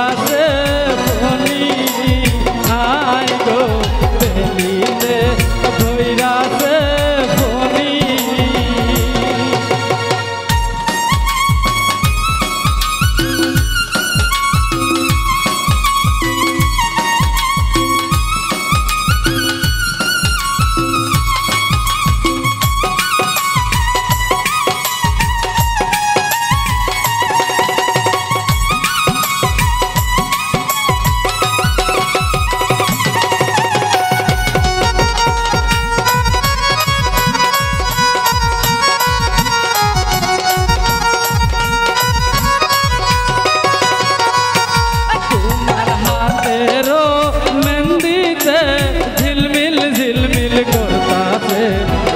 ধৈরাছে Fani I go বেলিতে ধৈরাছে Fani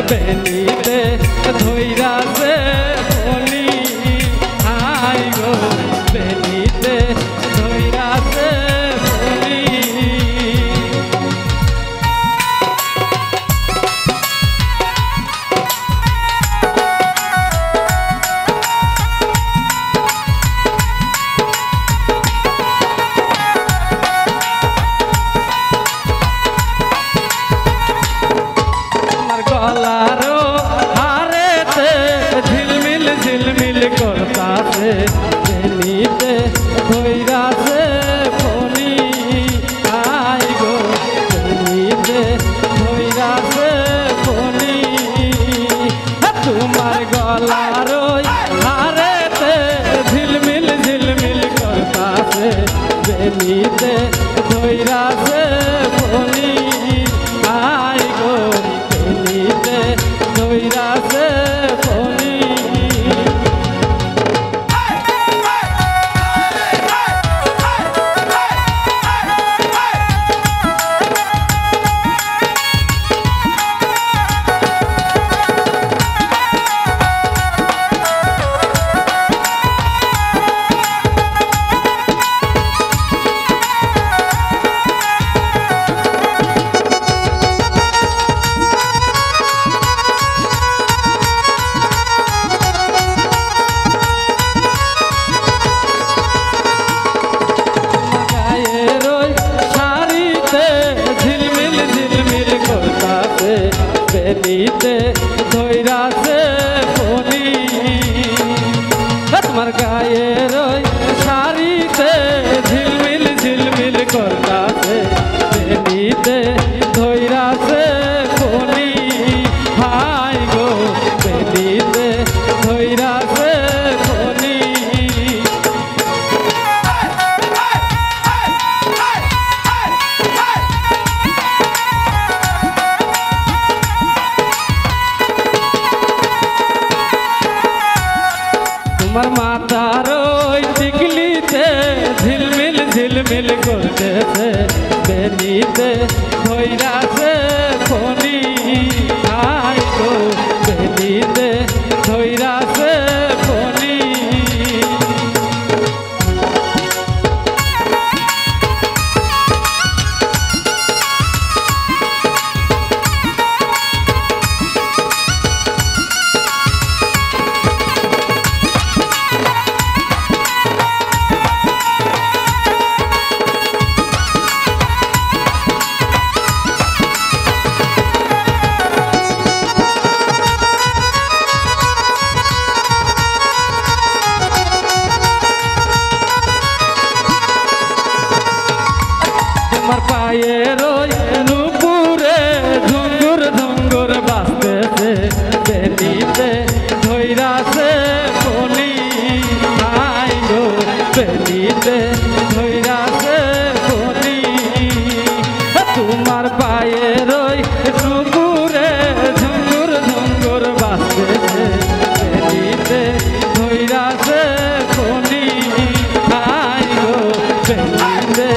বেলিতে ধৈরাছে Fani I go বেলিতে ধৈরাছে Fani গলারো হারেতে ঝিলমিল ঝিলমিল করতাছে বেলিতে ধৈরাছে ফনি আই গো বেলিতে ধৈরাছে ফনি তোমার গলারো হারেতে ঝিলমিল ঝিলমিল করতাছে বেলিতে ধৈরাছে ফনি আই গো বেলিতে ধৈরাছে ফনি বেলিতে ধৈরাছে ফনি তোমার গায়ের শাড়িতে ঝিলমিল ঝিলমিল করতাছে বেলিতে ধৈরাছে ফনি হাই গো বেলিতে ধৈরাছে ফনি তোমার মাথার ওই টিকলিতে ঝিলমিল ঝিলমিল করতেছে বেলিতে ধৈরাছে ফনি আই গো বেলিতে ধৈরাছে ফনি তোমার পায়ের নুপুরে ঝুঙ্গুর ঝুঙ্গুর বাজতেছে বেলিতে ধৈরাছে ফনি আই গো বেলিতে ধৈরাছে ফনি তোমার পায়ের নুপুরে ঝুঙ্গুর ঝুঙ্গুর বাজতেছে বেলিতে ধৈরাছে ফনি আই গো বেলিতে